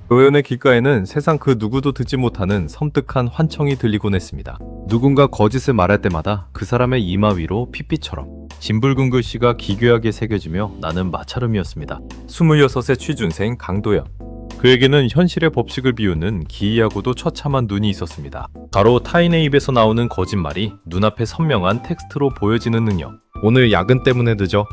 도연의 귓가에는 세상 그 누구도 듣지 못하는 섬뜩한 환청이 들리곤 했습니다. 누군가 거짓을 말할 때마다 그 사람의 이마 위로 핏빛처럼 진붉은 글씨가 기괴하게 새겨지며 나는 마찰음이었습니다. 26의 취준생 강도연. 그에게는 현실의 법칙을 비우는 기이하고도 처참한 눈이 있었습니다. 바로 타인의 입에서 나오는 거짓말이 눈앞에 선명한 텍스트로 보여지는 능력. 오늘 야근 때문에 늦어.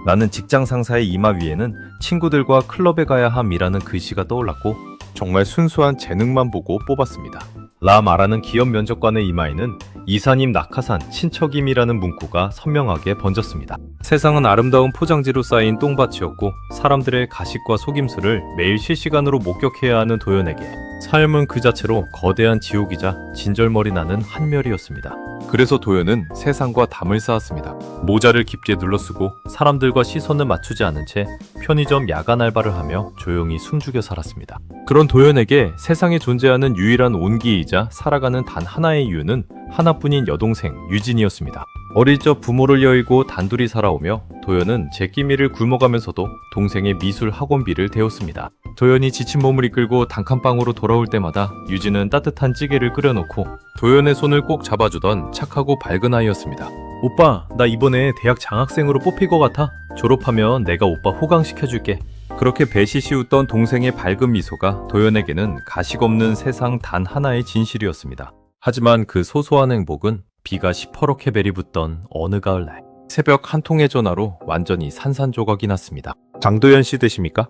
나는 직장 상사의 이마 위에는 친구들과 클럽에 가야 함이라는 글씨가 떠올랐고 정말 순수한 재능만 보고 뽑았습니다. 라 말하는 기업 면접관의 이마에는 이사님 낙하산 친척임이라는 문구가 선명하게 번졌습니다. 세상은 아름다운 포장지로 쌓인 똥밭이었고 사람들의 가식과 속임수를 매일 실시간으로 목격해야 하는 도연에게 삶은 그 자체로 거대한 지옥이자 진절머리 나는 한멸이었습니다. 그래서 도연은 세상과 담을 쌓았습니다. 모자를 깊게 눌러쓰고 사람들과 시선을 맞추지 않은 채 편의점 야간 알바를 하며 조용히 숨죽여 살았습니다. 그런 도연에게 세상에 존재하는 유일한 온기이자 살아가는 단 하나의 이유는 하나뿐인 여동생 유진이었습니다. 어릴 적 부모를 여의고 단둘이 살아오며 도연은 제끼미를 굶어가면서도 동생의 미술 학원비를 대었습니다. 도연이 지친 몸을 이끌고 단칸방으로 돌아올 때마다 유진은 따뜻한 찌개를 끓여놓고 도연의 손을 꼭 잡아주던 착하고 밝은 아이였습니다. 오빠, 나 이번에 대학 장학생으로 뽑힐 것 같아. 졸업하면 내가 오빠 호강시켜줄게. 그렇게 배시시웃던 동생의 밝은 미소가 도연에게는 가식 없는 세상 단 하나의 진실이었습니다. 하지만 그 소소한 행복은 비가 시퍼렇게 내리붙던 어느 가을날 새벽 한 통의 전화로 완전히 산산조각이 났습니다. 장도연 씨 되십니까?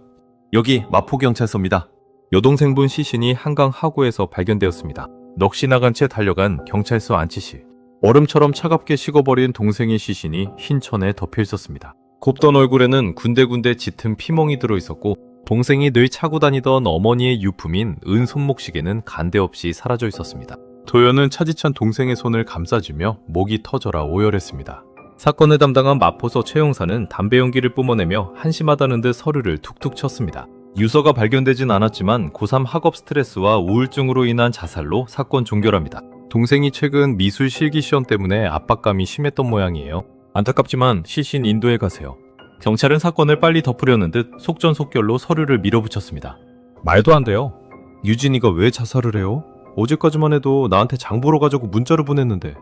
여기 마포경찰서입니다. 여동생분 시신이 한강 하구에서 발견되었습니다. 넋이 나간 채 달려간 경찰서 안치실. 얼음처럼 차갑게 식어버린 동생의 시신이 흰 천에 덮여 있었습니다. 곱던 얼굴에는 군데군데 짙은 피멍이 들어있었고 동생이 늘 차고 다니던 어머니의 유품인 은 손목시계는 간데 없이 사라져 있었습니다. 도연은 차디찬 동생의 손을 감싸주며 목이 터져라 오열했습니다. 사건을 담당한 마포서 최 형사는 담배 연기를 뿜어내며 한심하다는 듯 서류를 툭툭 쳤습니다. 유서가 발견되진 않았지만 고3 학업 스트레스와 우울증으로 인한 자살로 사건 종결합니다. 동생이 최근 미술 실기 시험 때문에 압박감이 심했던 모양이에요. 안타깝지만 시신 인도에 가세요. 경찰은 사건을 빨리 덮으려는 듯 속전속결로 서류를 밀어붙였습니다. 말도 안 돼요. 유진이가 왜 자살을 해요? 어제까지만 해도 나한테 장 보러 가자고 문자를 보냈는데.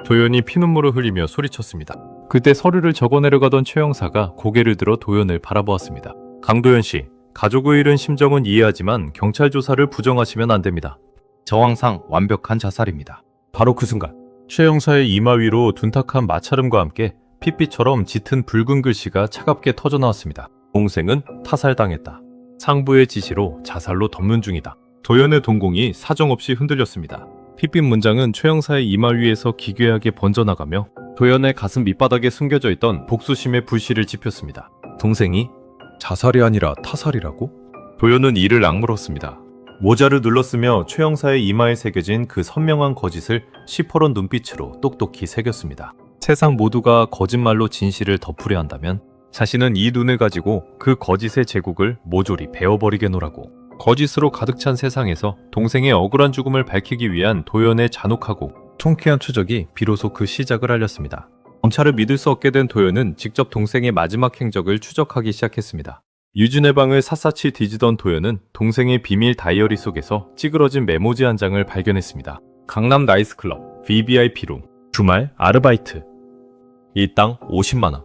도연이 피눈물을 흘리며 소리쳤습니다. 그때 서류를 적어내려가던 최 형사가 고개를 들어 도연을 바라보았습니다. 강도연 씨, 가족을 잃은 심정은 이해하지만 경찰 조사를 부정하시면 안 됩니다. 정황상 완벽한 자살입니다. 바로 그 순간 최 형사의 이마 위로 둔탁한 마찰음과 함께 핏빛처럼 짙은 붉은 글씨가 차갑게 터져나왔습니다. 동생은 타살당했다. 상부의 지시로 자살로 덮는 중이다. 도연의 동공이 사정없이 흔들렸습니다. 핏빛 문장은 최 형사의 이마 위에서 기괴하게 번져나가며 도연의 가슴 밑바닥에 숨겨져 있던 복수심의 불씨를 지폈습니다. 동생이 자살이 아니라 타살이라고? 도연은 이를 악물었습니다. 모자를 눌러쓰며 최 형사의 이마에 새겨진 그 선명한 거짓을 시퍼런 눈빛으로 똑똑히 새겼습니다. 세상 모두가 거짓말로 진실을 덮으려 한다면 자신은 이 눈을 가지고 그 거짓의 제국을 모조리 베어버리게노라고. 거짓으로 가득 찬 세상에서 동생의 억울한 죽음을 밝히기 위한 도연의 잔혹하고 통쾌한 추적이 비로소 그 시작을 알렸습니다. 경찰을 믿을 수 없게 된 도연은 직접 동생의 마지막 행적을 추적하기 시작했습니다. 유진의 방을 샅샅이 뒤지던 도연은 동생의 비밀 다이어리 속에서 찌그러진 메모지 한 장을 발견했습니다. 강남 나이스클럽, VVIP룸, 주말 아르바이트. 일당 50만원.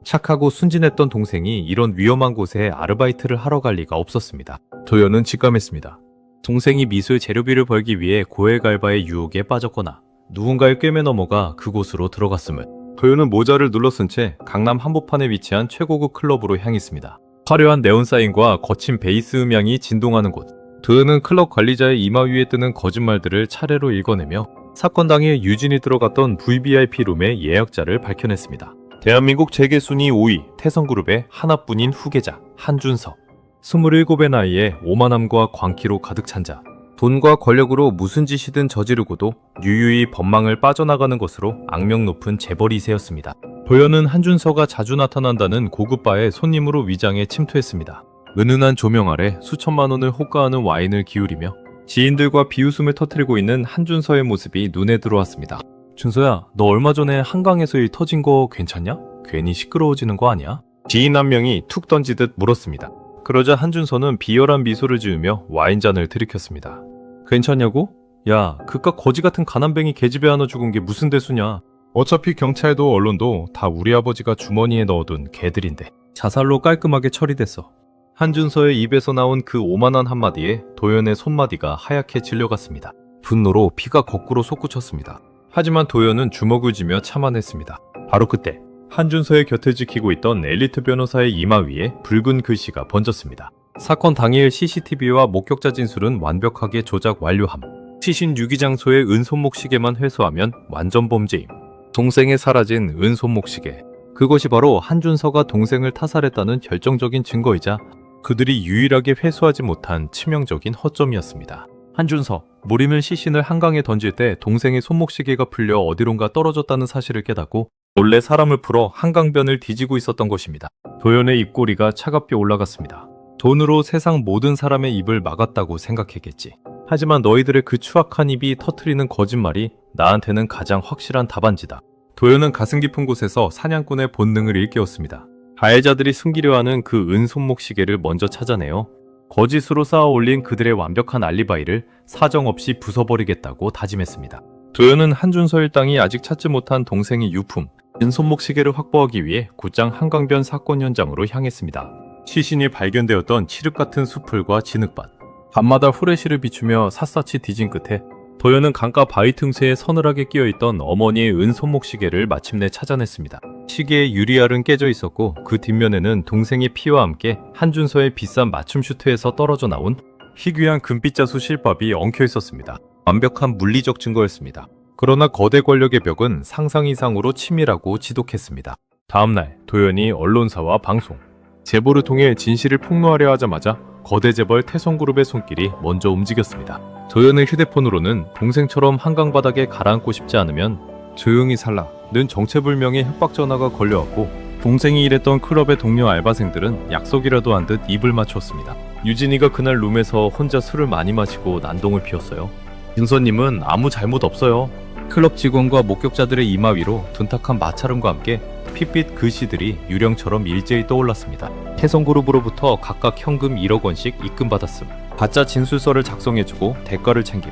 착하고 순진했던 동생이 이런 위험한 곳에 아르바이트를 하러 갈 리가 없었습니다. 도연은 직감했습니다. 동생이 미술 재료비를 벌기 위해 고액 알바의 유혹에 빠졌거나 누군가의 꿰매 넘어가 그곳으로 들어갔음을. 도연은 모자를 눌러쓴 채 강남 한복판에 위치한 최고급 클럽으로 향했습니다. 화려한 네온사인과 거친 베이스 음향이 진동하는 곳. 도연은 클럽 관리자의 이마 위에 뜨는 거짓말들을 차례로 읽어내며 사건 당일 유진이 들어갔던 VVIP 룸의 예약자를 밝혀냈습니다. 대한민국 재계 순위 5위 태성그룹의 하나뿐인 후계자 한준서. 27의 나이에 오만함과 광기로 가득 찬 자. 돈과 권력으로 무슨 짓이든 저지르고도 유유히 법망을 빠져나가는 것으로 악명 높은 재벌 2세였습니다. 도연은 한준서가 자주 나타난다는 고급 바에 손님으로 위장해 침투했습니다. 은은한 조명 아래 수천만 원을 호가하는 와인을 기울이며 지인들과 비웃음을 터뜨리고 있는 한준서의 모습이 눈에 들어왔습니다. 준서야, 너 얼마 전에 한강에서 일 터진 거 괜찮냐? 괜히 시끄러워지는 거 아니야? 지인 한 명이 툭 던지듯 물었습니다. 그러자 한준서는 비열한 미소를 지으며 와인잔을 들이켰습니다. 괜찮냐고? 야, 그깟 거지 같은 가난뱅이 계집애 하나 죽은 게 무슨 대수냐. 어차피 경찰도 언론도 다 우리 아버지가 주머니에 넣어둔 개들인데. 자살로 깔끔하게 처리됐어. 한준서의 입에서 나온 그 오만한 한마디에 도연의 손마디가 하얗게 질려갔습니다. 분노로 피가 거꾸로 솟구쳤습니다. 하지만 도연은 주먹을 쥐며 참아냈습니다. 바로 그때 한준서의 곁을 지키고 있던 엘리트 변호사의 이마 위에 붉은 글씨가 번졌습니다. 사건 당일 CCTV와 목격자 진술은 완벽하게 조작 완료함. 시신 유기 장소의 은손목 시계만 회수하면 완전 범죄임. 동생의 사라진 은손목 시계. 그것이 바로 한준서가 동생을 타살했다는 결정적인 증거이자 그들이 유일하게 회수하지 못한 치명적인 허점이었습니다. 한준서, 무림은 시신을 한강에 던질 때 동생의 손목시계가 풀려 어디론가 떨어졌다는 사실을 깨닫고 몰래 사람을 풀어 한강변을 뒤지고 있었던 것입니다. 도연의 입꼬리가 차갑게 올라갔습니다. 돈으로 세상 모든 사람의 입을 막았다고 생각했겠지. 하지만 너희들의 그 추악한 입이 터트리는 거짓말이 나한테는 가장 확실한 답안지다. 도연은 가슴 깊은 곳에서 사냥꾼의 본능을 일깨웠습니다. 가해자들이 숨기려 하는 그 은손목 시계를 먼저 찾아내어 거짓으로 쌓아 올린 그들의 완벽한 알리바이를 사정없이 부숴버리겠다고 다짐했습니다. 도연은 한준서 일당이 아직 찾지 못한 동생의 유품, 은손목 시계를 확보하기 위해 곧장 한강변 사건 현장으로 향했습니다. 시신이 발견되었던 칠흑 같은 수풀과 진흙밭, 밤마다 후레쉬를 비추며 샅샅이 뒤진 끝에 도연은 강가 바위 틈새에 서늘하게 끼어있던 어머니의 은손목 시계를 마침내 찾아냈습니다. 시계의 유리알은 깨져 있었고 그 뒷면에는 동생의 피와 함께 한준서의 비싼 맞춤 슈트에서 떨어져 나온 희귀한 금빛자수 실밥이 엉켜 있었습니다. 완벽한 물리적 증거였습니다. 그러나 거대 권력의 벽은 상상 이상으로 치밀하고 지독했습니다. 다음날 도연이 언론사와 방송, 제보를 통해 진실을 폭로하려 하자마자 거대 재벌 태성그룹의 손길이 먼저 움직였습니다. 도연의 휴대폰으로는 동생처럼 한강바닥에 가라앉고 싶지 않으면 조용히 살라는 정체불명의 협박 전화가 걸려왔고 동생이 일했던 클럽의 동료 알바생들은 약속이라도 한 듯 입을 맞췄습니다. 유진이가 그날 룸에서 혼자 술을 많이 마시고 난동을 피웠어요. 윤서님은 아무 잘못 없어요. 클럽 직원과 목격자들의 이마 위로 둔탁한 마찰음과 함께 핏빛 글씨들이 유령처럼 일제히 떠올랐습니다. 태성그룹으로부터 각각 현금 1억 원씩 입금받았음. 가짜 진술서를 작성해주고 대가를 챙김.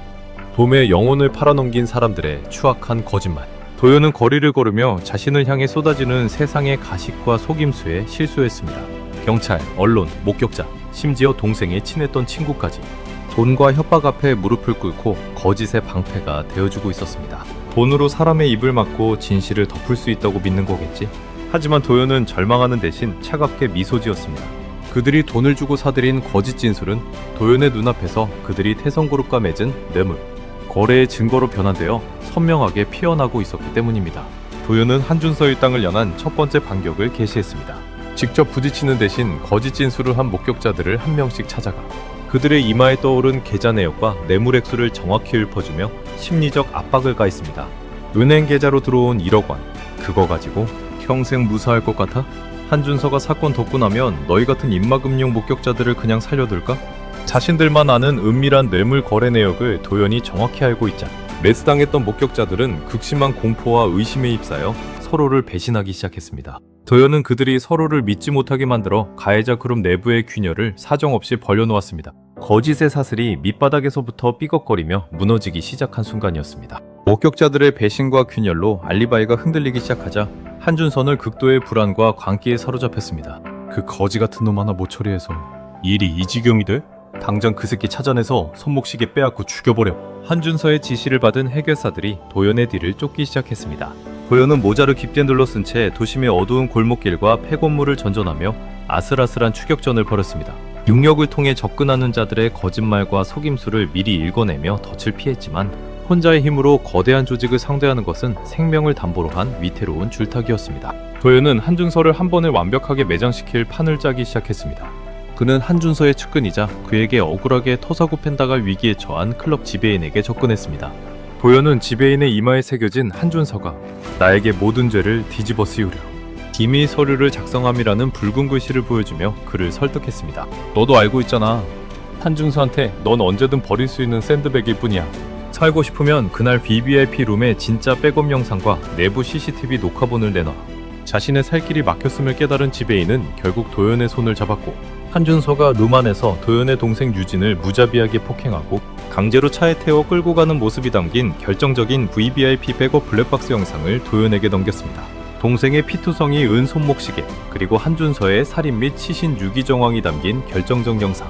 돔에 영혼을 팔아넘긴 사람들의 추악한 거짓말. 도연은 거리를 걸으며 자신을 향해 쏟아지는 세상의 가식과 속임수에 실수했습니다. 경찰, 언론, 목격자, 심지어 동생의 친했던 친구까지 돈과 협박 앞에 무릎을 꿇고 거짓의 방패가 되어주고 있었습니다. 돈으로 사람의 입을 막고 진실을 덮을 수 있다고 믿는 거겠지? 하지만 도연은 절망하는 대신 차갑게 미소 지었습니다. 그들이 돈을 주고 사들인 거짓 진술은 도연의 눈앞에서 그들이 태성그룹과 맺은 뇌물, 거래의 증거로 변환되어 선명하게 피어나고 있었기 때문입니다. 도연은 한준서 일당을 연한 첫 번째 반격을 개시했습니다. 직접 부딪히는 대신 거짓 진술을 한 목격자들을 한 명씩 찾아가 그들의 이마에 떠오른 계좌 내역과 뇌물 액수를 정확히 읊어주며 심리적 압박을 가했습니다. 은행 계좌로 들어온 1억 원, 그거 가지고 평생 무사할 것 같아? 한준서가 사건 덮고 나면 너희 같은 입막음용 목격자들을 그냥 살려둘까? 자신들만 아는 은밀한 뇌물 거래 내역을 도연이 정확히 알고 있자 매스당했던 목격자들은 극심한 공포와 의심에 휩싸여 서로를 배신하기 시작했습니다. 도연은 그들이 서로를 믿지 못하게 만들어 가해자 그룹 내부의 균열을 사정없이 벌려놓았습니다. 거짓의 사슬이 밑바닥에서부터 삐걱거리며 무너지기 시작한 순간이었습니다. 목격자들의 배신과 균열로 알리바이가 흔들리기 시작하자 한준선을 극도의 불안과 광기에 사로잡혔습니다. 그 거지 같은 놈 하나 못 처리해서 일이 이 지경이 돼? 당장 그 새끼 찾아내서 손목시계 빼앗고 죽여버려. 한준서의 지시를 받은 해결사들이 도연의 뒤를 쫓기 시작했습니다. 도연은 모자를 깊게 눌러쓴 채 도심의 어두운 골목길과 폐건물을 전전하며 아슬아슬한 추격전을 벌였습니다. 육력을 통해 접근하는 자들의 거짓말과 속임수를 미리 읽어내며 덫을 피했지만 혼자의 힘으로 거대한 조직을 상대하는 것은 생명을 담보로 한 위태로운 줄타기였습니다. 도연은 한준서를 한 번에 완벽하게 매장시킬 판을 짜기 시작했습니다. 그는 한준서의 측근이자 그에게 억울하게 터사구 펜다갈 위기에 처한 클럽 지배인에게 접근했습니다. 도연은 지배인의 이마에 새겨진 한준서가 나에게 모든 죄를 뒤집어 씌우려 기밀 서류를 작성함이라는 붉은 글씨를 보여주며 그를 설득했습니다. 너도 알고 있잖아. 한준서한테 넌 언제든 버릴 수 있는 샌드백일 뿐이야. 살고 싶으면 그날 VVIP 룸에 진짜 백업 영상과 내부 CCTV 녹화본을 내놔. 자신의 살 길이 막혔음을 깨달은 지배인은 결국 도연의 손을 잡았고 한준서가 룸 안에서 도연의 동생 유진을 무자비하게 폭행하고 강제로 차에 태워 끌고 가는 모습이 담긴 결정적인 VVIP 백업 블랙박스 영상을 도연에게 넘겼습니다. 동생의 피투성이 은 손목시계, 그리고 한준서의 살인 및 시신 유기 정황이 담긴 결정적 영상.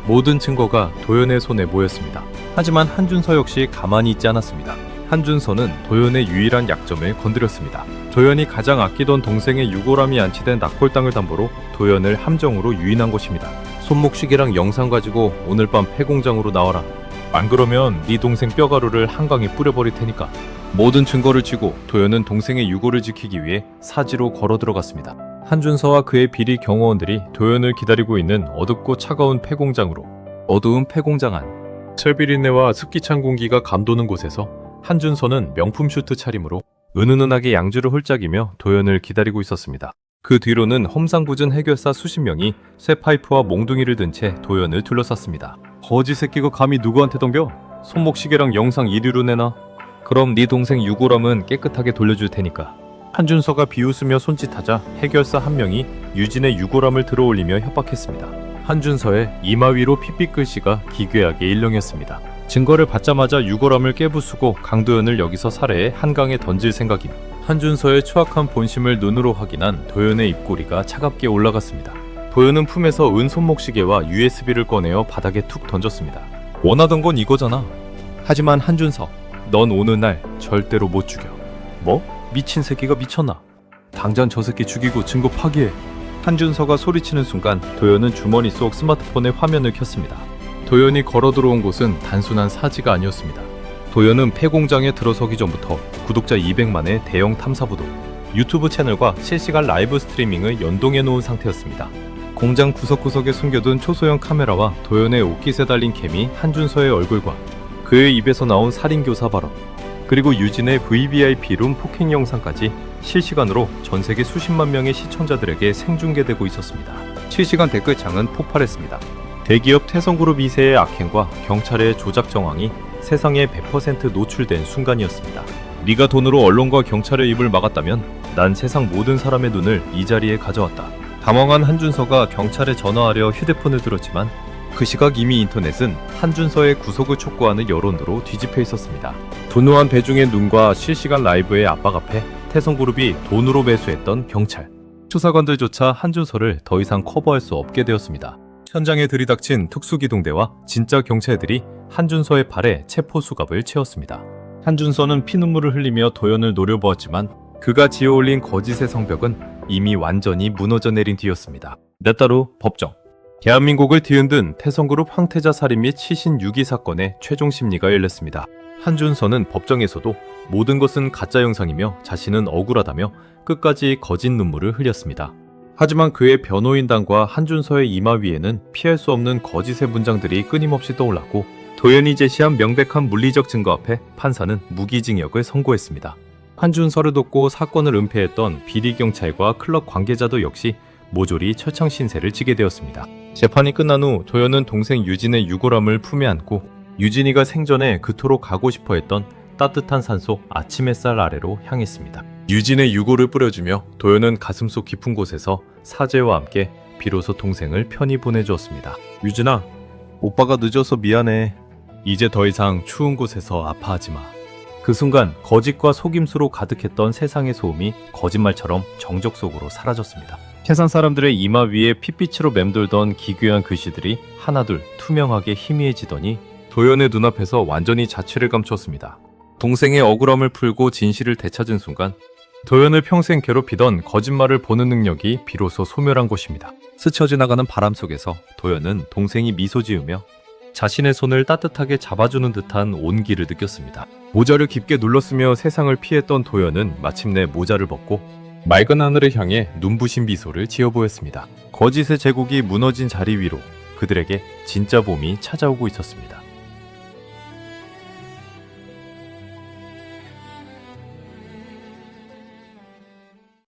모든 증거가 도연의 손에 모였습니다. 하지만 한준서 역시 가만히 있지 않았습니다. 한준서는 도연의 유일한 약점을 건드렸습니다. 도연이 가장 아끼던 동생의 유골함이 안치된 낙골당을 담보로 도연을 함정으로 유인한 것입니다. 손목시계랑 영상 가지고 오늘 밤 폐공장으로 나와라. 안 그러면 네 동생 뼈가루를 한강에 뿌려버릴 테니까. 모든 증거를 쥐고 도연은 동생의 유골을 지키기 위해 사지로 걸어 들어갔습니다. 한준서와 그의 비리 경호원들이 도연을 기다리고 있는 어둡고 차가운 폐공장으로. 어두운 폐공장 안. 철비린내와 습기 찬 공기가 감도는 곳에서 한준서는 명품 슈트 차림으로 은은하게 양주를 홀짝이며 도연을 기다리고 있었습니다. 그 뒤로는 험상궂은 해결사 수십 명이 쇠파이프와 몽둥이를 든 채 도연을 둘러쌌습니다. 거지 새끼가 감히 누구한테 덤벼? 손목시계랑 영상 이리로 내놔. 그럼 네 동생 유골함은 깨끗하게 돌려줄 테니까. 한준서가 비웃으며 손짓하자 해결사 한 명이 유진의 유골함을 들어올리며 협박했습니다. 한준서의 이마 위로 핏빛 글씨가 기괴하게 일렁였습니다. 증거를 받자마자 유골함을 깨부수고 강도연을 여기서 살해해 한강에 던질 생각임. 한준서의 추악한 본심을 눈으로 확인한 도연의 입꼬리가 차갑게 올라갔습니다. 도연은 품에서 은 손목시계와 USB를 꺼내어 바닥에 툭 던졌습니다. 원하던 건 이거잖아. 하지만 한준서, 넌 오는 날 절대로 못 죽여. 뭐? 미친 새끼가 미쳤나? 당장 저 새끼 죽이고 증거 파기해. 한준서가 소리치는 순간 도연은 주머니 속 스마트폰의 화면을 켰습니다. 도연이 걸어 들어온 곳은 단순한 사지가 아니었습니다. 도연은 폐공장에 들어서기 전부터 구독자 200만의 대형 탐사보도, 유튜브 채널과 실시간 라이브 스트리밍을 연동해 놓은 상태였습니다. 공장 구석구석에 숨겨둔 초소형 카메라와 도연의 옷깃에 달린 캠이 한준서의 얼굴과 그의 입에서 나온 살인교사 발언, 그리고 유진의 VVIP 룸 폭행 영상까지 실시간으로 전세계 수십만 명의 시청자들에게 생중계되고 있었습니다. 실시간 댓글창은 폭발했습니다. 대기업 태성그룹 2세의 악행과 경찰의 조작 정황이 세상에 100% 노출된 순간이었습니다. 네가 돈으로 언론과 경찰의 입을 막았다면 난 세상 모든 사람의 눈을 이 자리에 가져왔다. 당황한 한준서가 경찰에 전화하려 휴대폰을 들었지만 그 시각 이미 인터넷은 한준서의 구속을 촉구하는 여론으로 뒤집혀 있었습니다. 분노한 대중의 눈과 실시간 라이브의 압박 앞에 태성그룹이 돈으로 매수했던 경찰, 수사관들조차 한준서를 더 이상 커버할 수 없게 되었습니다. 현장에 들이닥친 특수기동대와 진짜 경찰들이 한준서의 발에 체포 수갑을 채웠습니다. 한준서는 피눈물을 흘리며 도연을 노려보았지만 그가 지어올린 거짓의 성벽은 이미 완전히 무너져 내린 뒤였습니다. 몇 달 후 법정. 대한민국을 뒤흔든 태성그룹 황태자 살인 및 시신 유기 사건의 최종 심리가 열렸습니다. 한준서는 법정에서도 모든 것은 가짜 영상이며 자신은 억울하다며 끝까지 거짓 눈물을 흘렸습니다. 하지만 그의 변호인단과 한준서의 이마 위에는 피할 수 없는 거짓의 문장들이 끊임없이 떠올랐고 도연이 제시한 명백한 물리적 증거 앞에 판사는 무기징역을 선고했습니다. 한준서를 돕고 사건을 은폐했던 비리경찰과 클럽 관계자도 역시 모조리 철창 신세를 지게 되었습니다. 재판이 끝난 후 도연은 동생 유진의 유골함을 품에 안고 유진이가 생전에 그토록 가고 싶어 했던 따뜻한 산속 아침 햇살 아래로 향했습니다. 유진의 유골을 뿌려주며 도연은 가슴속 깊은 곳에서 사죄와 함께 비로소 동생을 편히 보내주었습니다. 유진아, 오빠가 늦어서 미안해. 이제 더 이상 추운 곳에서 아파하지 마. 그 순간 거짓과 속임수로 가득했던 세상의 소음이 거짓말처럼 정적 속으로 사라졌습니다. 세상 사람들의 이마 위에 핏빛으로 맴돌던 기괴한 글씨들이 하나둘 투명하게 희미해지더니 도연의 눈앞에서 완전히 자취를 감추었습니다. 동생의 억울함을 풀고 진실을 되찾은 순간 도연을 평생 괴롭히던 거짓말을 보는 능력이 비로소 소멸한 것입니다. 스쳐 지나가는 바람 속에서 도연은 동생이 미소 지으며 자신의 손을 따뜻하게 잡아주는 듯한 온기를 느꼈습니다. 모자를 깊게 눌렀으며 세상을 피했던 도연은 마침내 모자를 벗고 맑은 하늘을 향해 눈부신 미소를 지어 보였습니다. 거짓의 제국이 무너진 자리 위로 그들에게 진짜 봄이 찾아오고 있었습니다.